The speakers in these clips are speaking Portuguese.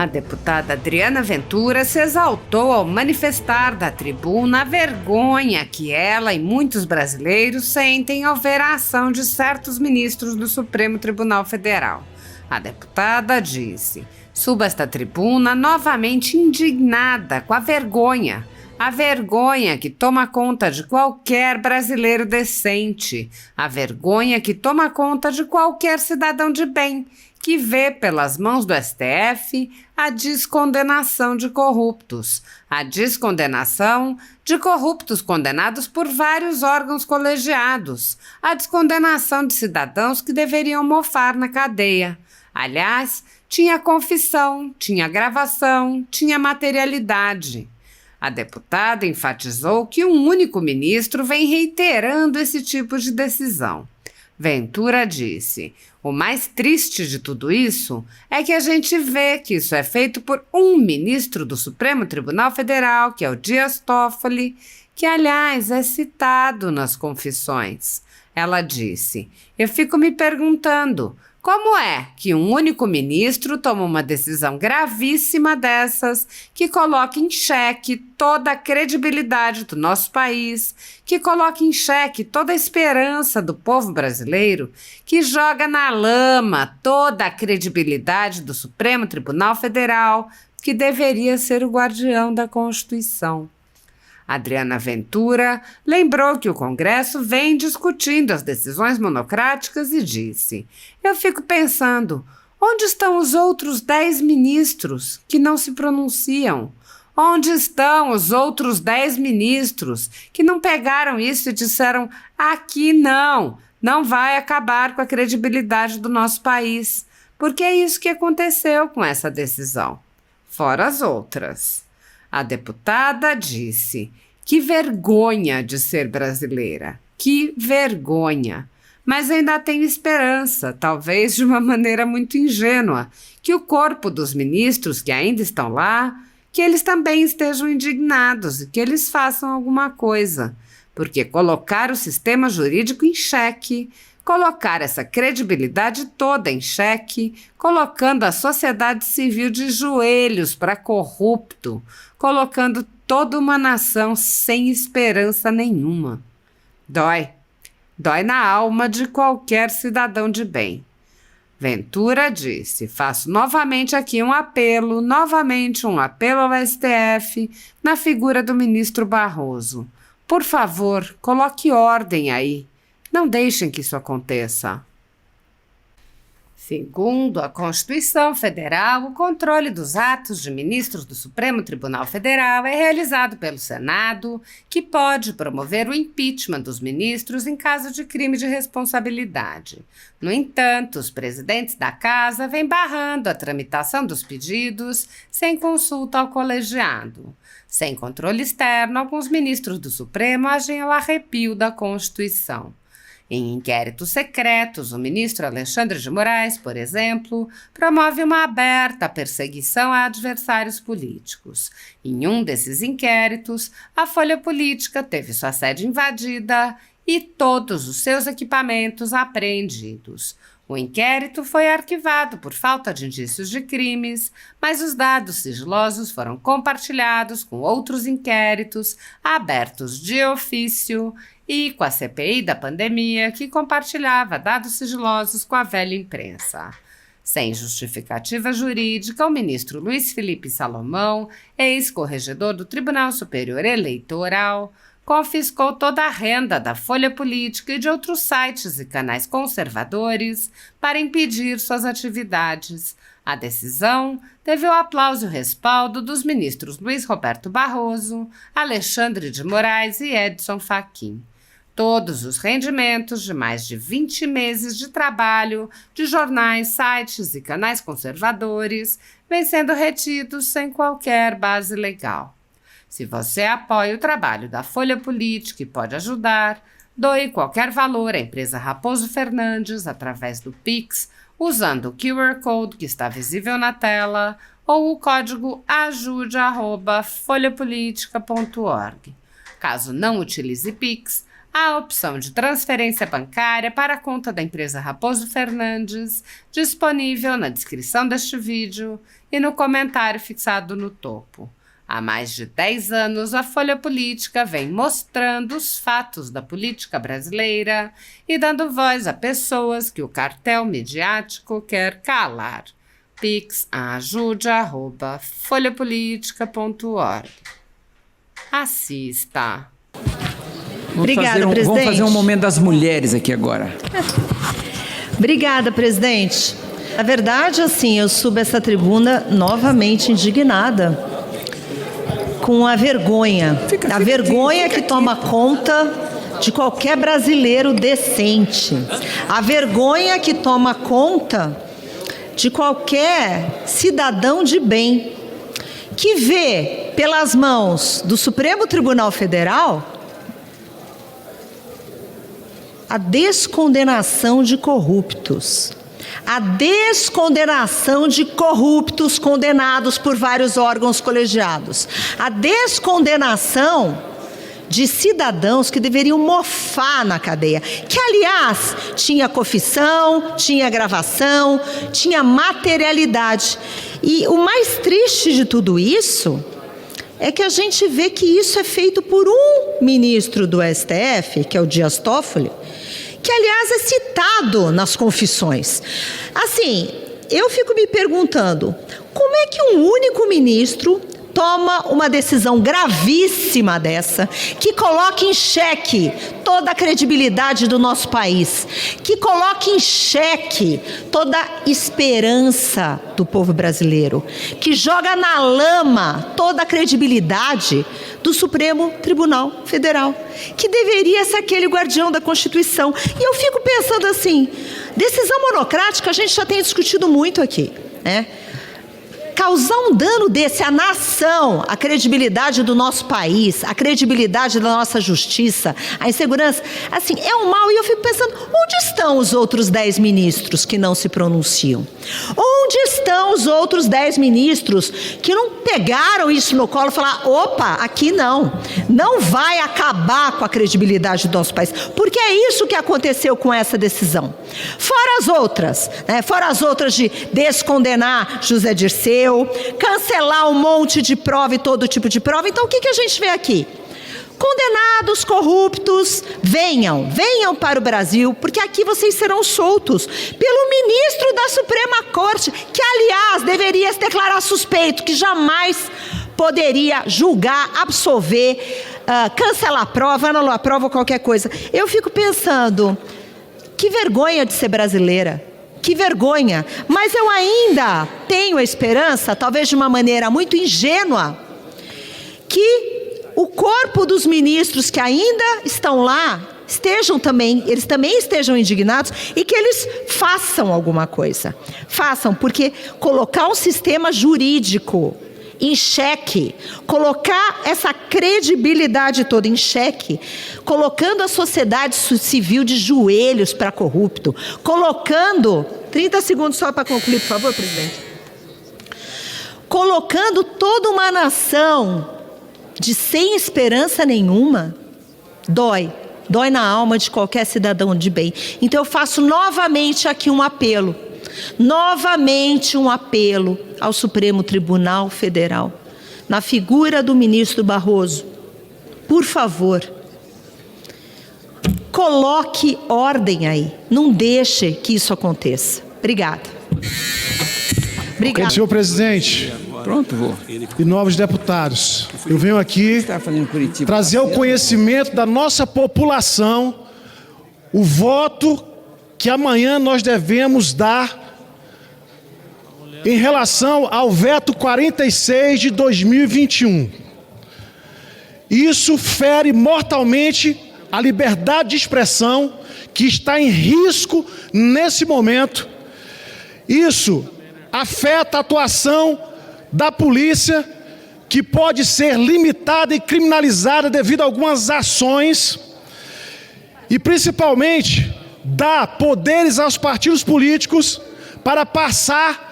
A deputada Adriana Ventura se exaltou ao manifestar da tribuna a vergonha que ela e muitos brasileiros sentem ao ver a ação de certos ministros do Supremo Tribunal Federal. A deputada disse: "Subo esta tribuna novamente indignada com a vergonha que toma conta de qualquer brasileiro decente, a vergonha que toma conta de qualquer cidadão de bem, que vê pelas mãos do STF a descondenação de corruptos, condenados por vários órgãos colegiados, a descondenação de cidadãos que deveriam mofar na cadeia. Aliás, tinha confissão, tinha gravação, tinha materialidade." A deputada enfatizou que um único ministro vem reiterando esse tipo de decisão. Ventura disse: "O mais triste de tudo isso é que a gente vê que isso é feito por um ministro do Supremo Tribunal Federal, que é o Dias Toffoli, que, aliás, é citado nas confissões." Ela disse: "Eu fico me perguntando, como é que um único ministro toma uma decisão gravíssima dessas, que coloca em xeque toda a credibilidade do nosso país, que coloca em xeque toda a esperança do povo brasileiro, que joga na lama toda a credibilidade do Supremo Tribunal Federal, que deveria ser o guardião da Constituição?" Adriana Ventura lembrou que o Congresso vem discutindo as decisões monocráticas e disse: "Eu fico pensando, onde estão os outros 10 ministros que não se pronunciam? Onde estão os outros 10 ministros que não pegaram isso e disseram: aqui não vai acabar com a credibilidade do nosso país? Porque é isso que aconteceu com essa decisão, fora as outras." A deputada disse: "Que vergonha de ser brasileira, que vergonha. Mas ainda tenho esperança, talvez de uma maneira muito ingênua, que o corpo dos ministros que ainda estão lá, que eles também estejam indignados e que eles façam alguma coisa. Porque colocar o sistema jurídico em xeque, colocar essa credibilidade toda em xeque, colocando a sociedade civil de joelhos para corrupto, colocando toda uma nação sem esperança nenhuma. Dói na alma de qualquer cidadão de bem." Ventura disse: "Faço novamente aqui um apelo ao STF, na figura do ministro Barroso. Por favor, coloque ordem aí. Não deixem que isso aconteça." Segundo a Constituição Federal, o controle dos atos de ministros do Supremo Tribunal Federal é realizado pelo Senado, que pode promover o impeachment dos ministros em caso de crime de responsabilidade. No entanto, os presidentes da Casa vêm barrando a tramitação dos pedidos sem consulta ao colegiado. Sem controle externo, alguns ministros do Supremo agem ao arrepio da Constituição. Em inquéritos secretos, o ministro Alexandre de Moraes, por exemplo, promove uma aberta perseguição a adversários políticos. Em um desses inquéritos, a Folha Política teve sua sede invadida e todos os seus equipamentos apreendidos. O inquérito foi arquivado por falta de indícios de crimes, mas os dados sigilosos foram compartilhados com outros inquéritos abertos de ofício e com a CPI da pandemia, que compartilhava dados sigilosos com a velha imprensa. Sem justificativa jurídica, o ministro Luiz Felipe Salomão, ex-corregedor do Tribunal Superior Eleitoral, confiscou toda a renda da Folha Política e de outros sites e canais conservadores para impedir suas atividades. A decisão teve o aplauso e o respaldo dos ministros Luiz Roberto Barroso, Alexandre de Moraes e Edson Fachin. Todos os rendimentos de mais de 20 meses de trabalho de jornais, sites e canais conservadores vêm sendo retidos sem qualquer base legal. Se você apoia o trabalho da Folha Política e pode ajudar, doe qualquer valor à empresa Raposo Fernandes através do Pix, usando o QR Code que está visível na tela ou o código ajude@folhapolitica.org. Caso não utilize Pix, a opção de transferência bancária para a conta da empresa Raposo Fernandes, disponível na descrição deste vídeo e no comentário fixado no topo. Há mais de 10 anos, a Folha Política vem mostrando os fatos da política brasileira e dando voz a pessoas que o cartel midiático quer calar. pix@ajude@folhapolitica.org. Assista. Obrigada, presidente. Vamos fazer um momento das mulheres aqui agora. Obrigada, presidente. Na verdade, assim, eu subo essa tribuna novamente indignada com a vergonha. A vergonha que toma conta de qualquer brasileiro decente. A vergonha que toma conta de qualquer cidadão de bem que vê pelas mãos do Supremo Tribunal Federal a descondenação de corruptos. A descondenação de corruptos condenados por vários órgãos colegiados. A descondenação de cidadãos que deveriam mofar na cadeia. Que, aliás, tinha confissão, tinha gravação, tinha materialidade. E o mais triste de tudo isso é que a gente vê que isso é feito por um ministro do STF, que é o Dias Toffoli, que, aliás, é citado nas confissões. Assim, eu fico me perguntando, como é que um único ministro toma uma decisão gravíssima dessa, que coloca em xeque toda a credibilidade do nosso país, que coloca em xeque toda a esperança do povo brasileiro, que joga na lama toda a credibilidade do Supremo Tribunal Federal, que deveria ser aquele guardião da Constituição. E eu fico pensando assim, decisão monocrática a gente já tem discutido muito aqui, né? Causar um dano desse à nação, à credibilidade do nosso país, à credibilidade da nossa justiça, à insegurança, assim, é um mal. E eu fico pensando, onde estão os outros 10 ministros que não se pronunciam? Onde estão os outros 10 ministros que não pegaram isso no colo e falaram, opa, aqui não vai acabar com a credibilidade do nosso país, porque é isso que aconteceu com essa decisão. Fora as outras, né? Fora as outras de descondenar José Dirceu, cancelar um monte de prova e todo tipo de prova. Então o que a gente vê aqui? Condenados, corruptos, venham para o Brasil, porque aqui vocês serão soltos pelo ministro da Suprema Corte, que, aliás, deveria se declarar suspeito, que jamais poderia julgar, absolver, cancelar a prova, anular a prova ou qualquer coisa. Eu fico pensando, que vergonha de ser brasileira. Que vergonha, mas eu ainda tenho a esperança, talvez de uma maneira muito ingênua, que o corpo dos ministros que ainda estão lá, eles também estejam indignados e que eles façam alguma coisa. Façam, porque colocar um sistema jurídico em xeque, colocar essa credibilidade toda em xeque, colocando a sociedade civil de joelhos para corrupto, colocando, 30 segundos só para concluir, por favor, presidente, colocando toda uma nação de sem esperança nenhuma, dói na alma de qualquer cidadão de bem. Então eu faço novamente aqui um apelo, ao Supremo Tribunal Federal, na figura do ministro Barroso. Por favor, coloque ordem aí, não deixe que isso aconteça. Obrigada. Senhor presidente, Pronto, vou. e novos deputados, eu venho aqui trazer ao conhecimento da nossa população o voto que amanhã nós devemos dar em relação ao veto 46 de 2021. Isso fere mortalmente a liberdade de expressão que está em risco nesse momento. Isso afeta a atuação da polícia, que pode ser limitada e criminalizada devido a algumas ações, e principalmente dá poderes aos partidos políticos para passar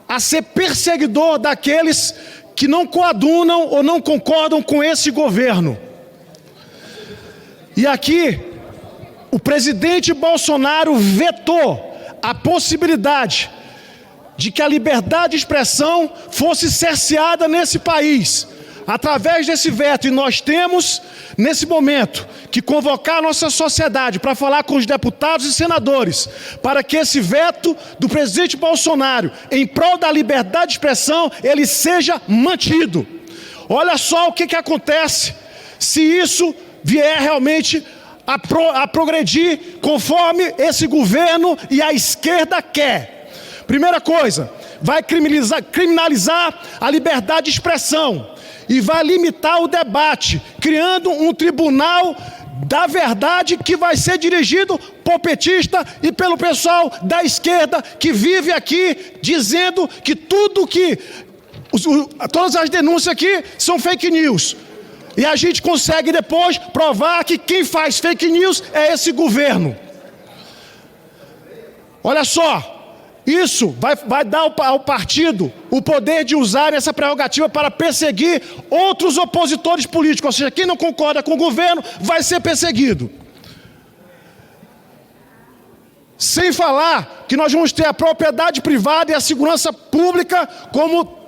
a ser perseguidor daqueles que não coadunam ou não concordam com esse governo. E aqui, o presidente Bolsonaro vetou a possibilidade de que a liberdade de expressão fosse cerceada nesse país, através desse veto. E nós temos, nesse momento, que convocar a nossa sociedade para falar com os deputados e senadores, para que esse veto do presidente Bolsonaro em prol da liberdade de expressão, ele seja mantido. Olha só o que acontece se isso vier realmente a progredir conforme esse governo e a esquerda quer. Primeira coisa, vai criminalizar a liberdade de expressão e vai limitar o debate, criando um tribunal da verdade que vai ser dirigido por petista e pelo pessoal da esquerda que vive aqui dizendo que todas as denúncias aqui são fake news. E a gente consegue depois provar que quem faz fake news é esse governo. Olha só. Isso vai dar ao partido o poder de usar essa prerrogativa para perseguir outros opositores políticos. Ou seja, quem não concorda com o governo vai ser perseguido. Sem falar que nós vamos ter a propriedade privada e a segurança pública como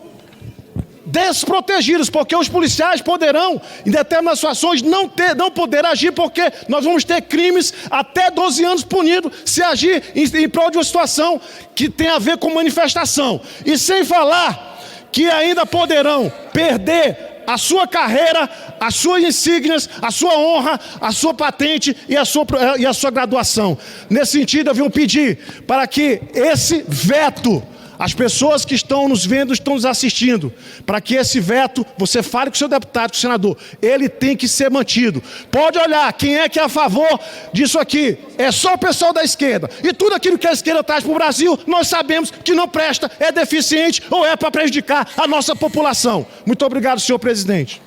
desprotegidos, porque os policiais poderão, em determinadas situações, não poder agir, porque nós vamos ter crimes até 12 anos punidos se agir em prol de uma situação que tem a ver com manifestação. E sem falar que ainda poderão perder a sua carreira, as suas insígnias, a sua honra, a sua patente e a sua graduação. Nesse sentido, eu vim pedir para que esse veto, as pessoas que estão nos vendo, estão nos assistindo, para que esse veto, você fale com o seu deputado, com o senador, ele tem que ser mantido. Pode olhar, quem é que é a favor disso aqui? É só o pessoal da esquerda. E tudo aquilo que a esquerda traz para o Brasil, nós sabemos que não presta, é deficiente ou é para prejudicar a nossa população. Muito obrigado, senhor presidente.